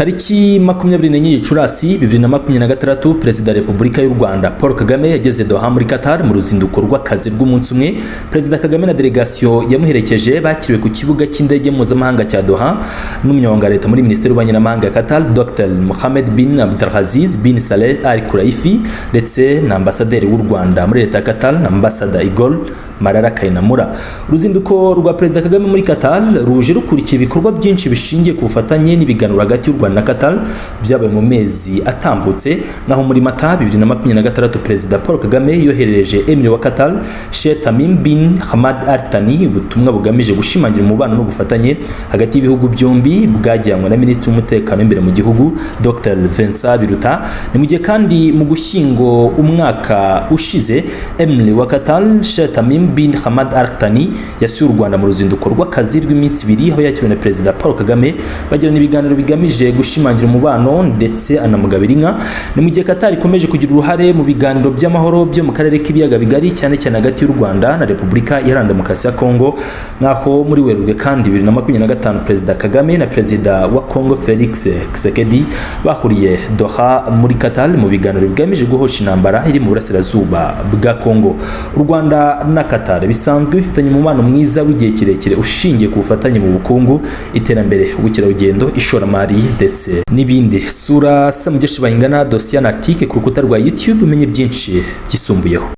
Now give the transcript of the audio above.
Tariki 24 Gicurasi 2026 Perezida wa Repubulika y'u Rwanda Paul Kagame yageze Doha muri Qatar mu ruzinduko rw'akazi rw'umunsi umwe. Perezida Kagame na delegation yamuherekeje bakiriwe ku kibuga cy'indege mpuzamahanga cya Doha n'umunyamabanga wa leta muri Minisiteri y'Ububanyi n'Amahanga ya Qatar Dr Mohammed bin Abdulaziz bin Saleh Al Khulaifi ndetse na ambasaderi w'u Rwanda muri leta ya Qatar na ambassador Igor Marara Kainamura. Uruzinduko rwa Perezida Kagame muri Qatar ruje rukurikiye ibikorwa byinshi bishingiye ku bufatanye n'ibiganiro hagati y'u Rwanda na Qatar byabaye mu mezi atambutse, naho muri Mata 2026 Perezida Paul Kagame yoherereje Emir wa Qatar Sheikh Tamim bin Hamad Al Thani ubutumwa bugamije gushimangira umubano no gufatanye hagati y'ibihugu byombi bwajyanywe na Minisitiri w'Umutekano imbere mu gihugu Dr Vincent Biruta. Ni mu gihe kandi mu Gushyingo umwaka ushize Emir wa Qatar Sheikh Tamim bin Hamad Al Thani yasuye u Rwanda mu ruzinduko rw'akazi rw'iminsi ibiri, aho yakiriwe na Perezida Paul Kagame bagirana ibiganiro bigamije gushimangira umubano ndetse anamugabira inka. Ni mu gihe Qatar ikomeje kugira uruhare mu biganiro by'amahoro byo mu karere k'ibiyaga bigari, cyane cyane hagati y'u Rwanda na Repubulika Iharanira Demokarasi ya Kongo. Naho muri Werurwe kandi 2025 Perezida Kagame na Perezida wa Kongo Felix Tshisekedi bahuriye Doha muri Qatar mu biganiro bigamije guhosha intambara iri mu burasirazuba bwa Kongo. U Rwanda na Qatar bisanzwe bifitanye umubano mwiza w'igihe kirekire ushingiye ku bufatanye mu bukungu, iterambere, ubukerarugendo, ishoramari ndetse n'ibindi. Sura Samugeshi Bayingana dosiye na article ku rukuta rwa YouTube umenye byinshi byisumbuyeho.